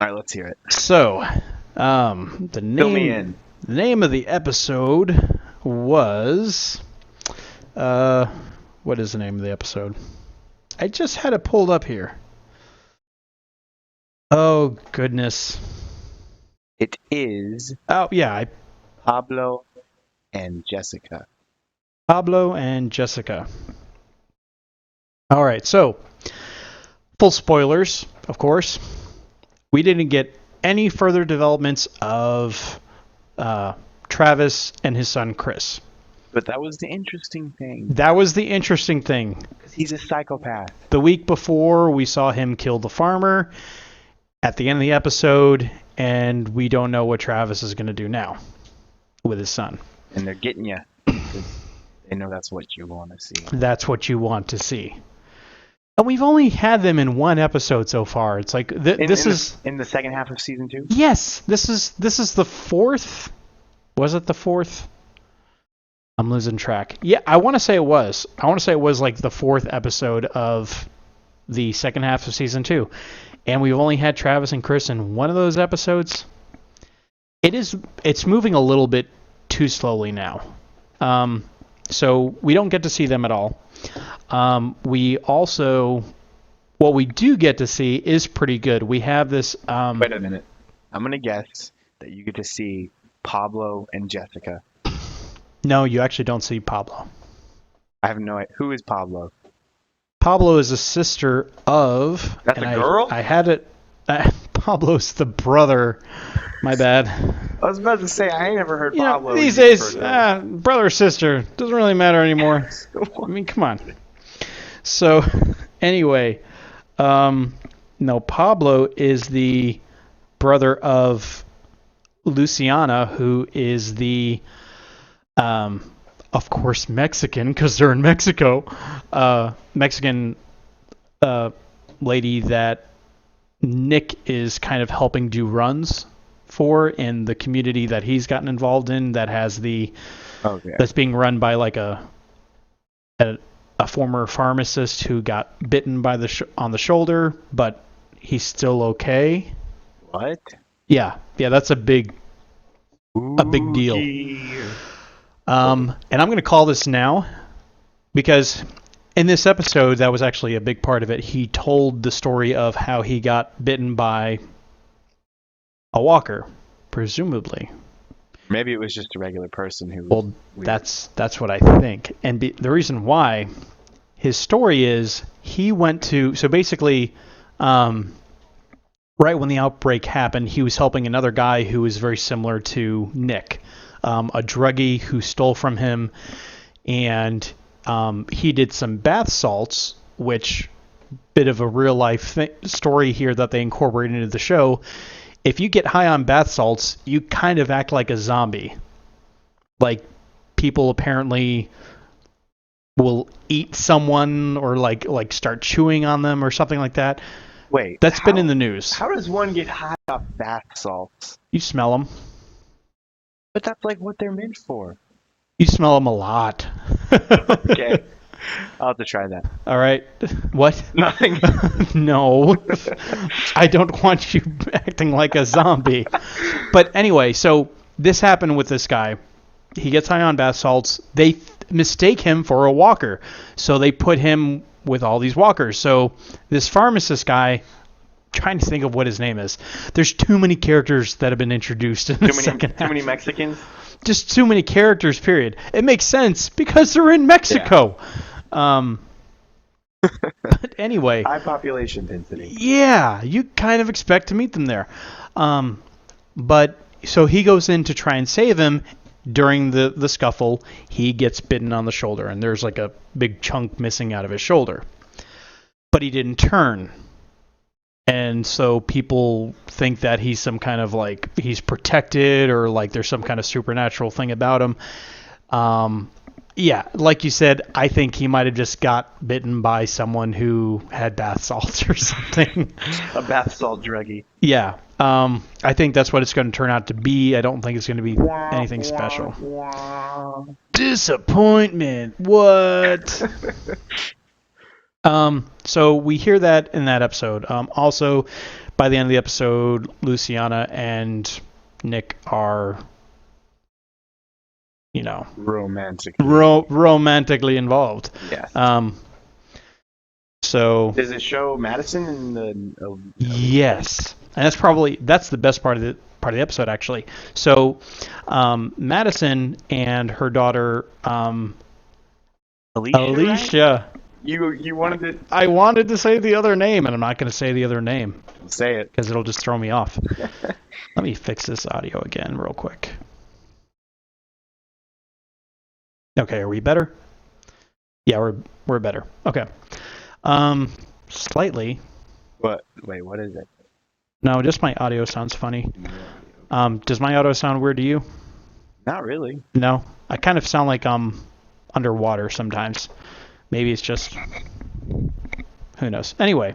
All right, let's hear it. So, the Fill me in. name of the episode was uh, what is the name of the episode? I just had it pulled up here. Oh goodness. It is Oh yeah, Pablo and Jessica. Pablo and Jessica. All right, so full spoilers, of course. We didn't get any further developments of Travis and his son Chris. But that was the interesting thing. That was the interesting thing. Because he's a psychopath. The week before, we saw him kill the farmer at the end of the episode, and we don't know what Travis is going to do now with his son. And they're getting you. Because they know that's what you want to see. That's what you want to see. And we've only had them in one episode so far. It's like this is in the second half of season 2. Yes, this is the fourth. Was it the fourth? I'm losing track. Yeah, I want to say it was. I want to say it was like the fourth episode of the second half of season 2. And we've only had Travis and Chris in one of those episodes. It's moving a little bit too slowly now. So we don't get to see them at all. We also, what we do get to see is pretty good. We have this. Wait a minute. I'm going to guess that you get to see Pablo and Jessica. No, you actually don't see Pablo. I have no idea. Who is Pablo? Pablo is a sister of. That's a girl? I had it. Pablo's the brother. My bad. I was about to say, I ain't never heard Pablo. These days, brother or sister doesn't really matter anymore. I mean, come on. So, anyway, no, Pablo is the brother of Luciana, who is the, of course, Mexican, because they're in Mexico, Mexican lady that Nick is kind of helping do runs for in the community that he's gotten involved in, that has that's being run by like a former pharmacist who got bitten by on the shoulder, but he's still okay. What? Yeah, that's a big deal. And I'm going to call this now because in this episode, that was actually a big part of it. He told the story of how he got bitten by a walker, presumably. Maybe it was just a regular person who. Well, that's what I think. And the reason why his story is he went to. So basically, right when the outbreak happened, he was helping another guy who was very similar to Nick, a druggie who stole from him, and he did some bath salts, which bit of a real life story here that they incorporated into the show. If you get high on bath salts, you kind of act like a zombie. Like, people apparently will eat someone or like start chewing on them or something like that. Wait, that's been in the news. How does one get high off bath salts? You smell them. But that's like what they're meant for. You smell them a lot. Okay. I'll have to try that. All right. What? Nothing. No. I don't want you acting like a zombie. But anyway, so this happened with this guy. He gets high on bath salts. They mistake him for a walker. So they put him with all these walkers. So this pharmacist guy, trying to think of what his name is. There's too many characters that have been introduced in the second half. Too many Mexicans? Just too many characters, period. It makes sense because they're in Mexico. Yeah. But anyway. High population density. Yeah, you kind of expect to meet them there. But so he goes in to try and save him. During the scuffle, he gets bitten on the shoulder, and there's like a big chunk missing out of his shoulder. But he didn't turn. And so people think that he's some kind of like, he's protected or like there's some kind of supernatural thing about him. Yeah, like you said, I think he might have just got bitten by someone who had bath salts or something. A bath salt druggie. Yeah, I think that's what it's going to turn out to be. I don't think it's going to be anything special. Disappointment. What? So we hear that in that episode. Also, by the end of the episode, Luciana and Nick are, romantically involved. Yes. So does it show Madison in the? Yes, and that's the best part of the episode actually. So Madison and her daughter Alicia. Right? You wanted to. I wanted to say the other name, and I'm not going to say the other name. Say it, because it'll just throw me off. Let me fix this audio again real quick. Okay, are we better? Yeah, we're better. Okay. Slightly. What? Wait, what is it? No, just my audio sounds funny. Does my audio sound weird to you? Not really. No, I kind of sound like I'm underwater sometimes. Maybe it's just, who knows. Anyway,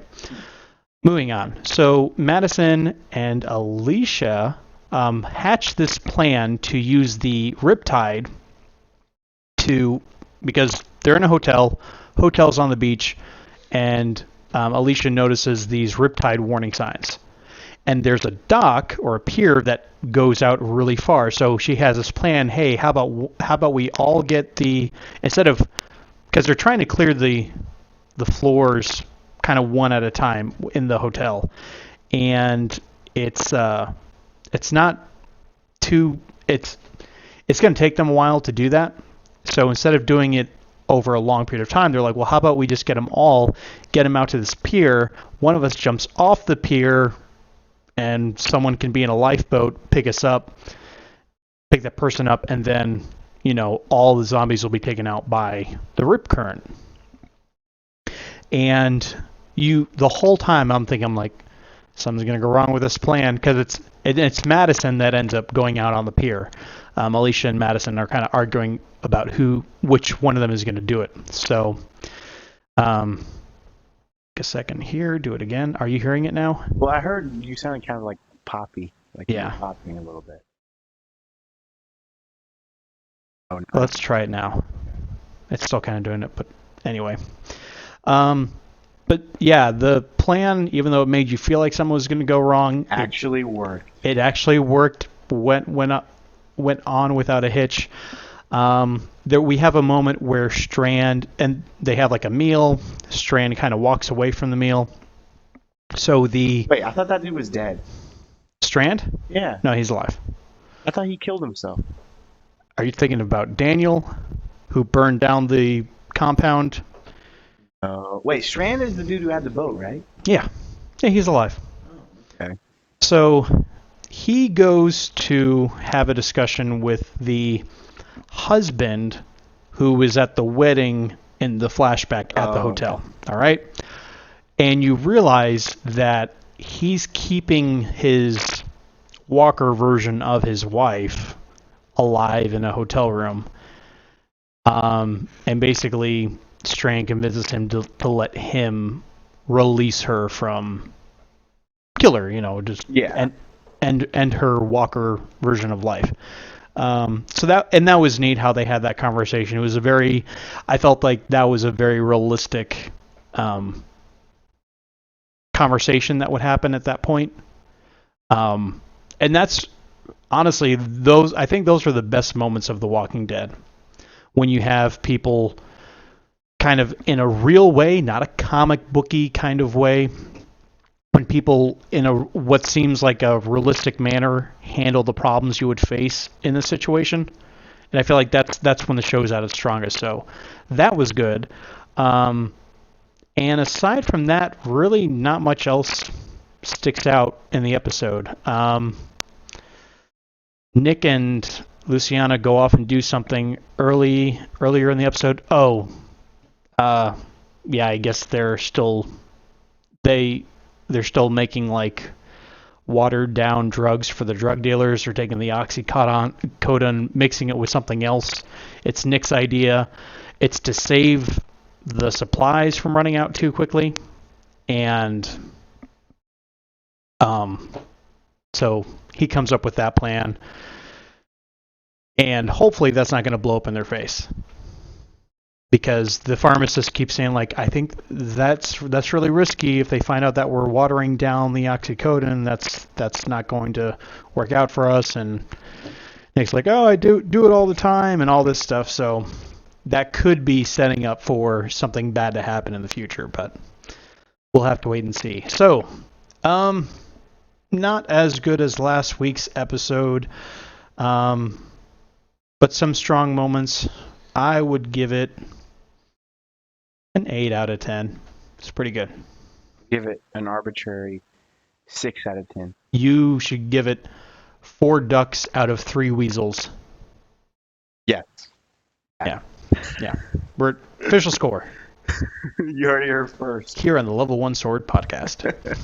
moving on. So Madison and Alicia hatch this plan to use the riptide because they're in a hotel's on the beach, and Alicia notices these riptide warning signs. And there's a dock or a pier that goes out really far. So she has this plan. Hey, how about we all get because they're trying to clear the floors kind of one at a time in the hotel, and it's going to take them a while to do that. So instead of doing it over a long period of time, they're like, well, how about we just get them out to this pier? One of us jumps off the pier, and someone can be in a lifeboat, pick that person up, and then, all the zombies will be taken out by the rip current. And the whole time I'm like, something's going to go wrong with this plan, because it's Madison that ends up going out on the pier. Alicia and Madison are kind of arguing about which one of them is going to do it. So, a second here, do it again. Are you hearing it now? Well, I heard you sounded kind of like Poppy, like you were popping a little bit. Oh, no. Let's try it now. It's still kind of doing it, but anyway. But yeah, the plan, even though it made you feel like something was going to go wrong, actually worked. It actually worked. Went on without a hitch. There we have a moment where Strand, and they have like a meal. Strand kind of walks away from the meal. So wait, I thought that dude was dead. Strand? Yeah. No, he's alive. I thought he killed himself. Are you thinking about Daniel, who burned down the compound? Wait, Strand is the dude who had the boat, right? Yeah, he's alive. Oh, okay. So he goes to have a discussion with the husband who was at the wedding in the flashback at the hotel. Okay. All right? And you realize that he's keeping his Walker version of his wife alive in a hotel room. And basically Strand convinces him to let him release her from kill her, just and her Walker version of life. So that was neat how they had that conversation. It was I felt like that was a very realistic conversation that would happen at that point. And that's honestly I think those are the best moments of The Walking Dead, when you have people kind of in a real way, not a comic booky kind of way, when people in what seems like a realistic manner handle the problems you would face in this situation. And I feel like that's when the show's at its strongest. So that was good. And aside from that, really not much else sticks out in the episode. Nick and Luciana go off and do something earlier in the episode. Yeah, I guess they're still making like watered down drugs for the drug dealers. They're taking the oxycodone, mixing it with something else. It's Nick's idea. It's to save the supplies from running out too quickly. And so he comes up with that plan. And hopefully that's not going to blow up in their face. because the pharmacist keeps saying, like, I think that's really risky. If they find out that we're watering down the oxycodone, that's not going to work out for us. And Nick's like, oh, I do it all the time and all this stuff. So that could be setting up for something bad to happen in the future, but we'll have to wait and see. So, not as good as last week's episode, but some strong moments. I would give it an 8 out of 10. It's pretty good. Give it an arbitrary 6 out of 10. You should give it 4 ducks out of 3 weasels. Yes. Yeah. We're official score. You heard it here first. Here on the Level 1 Sword podcast.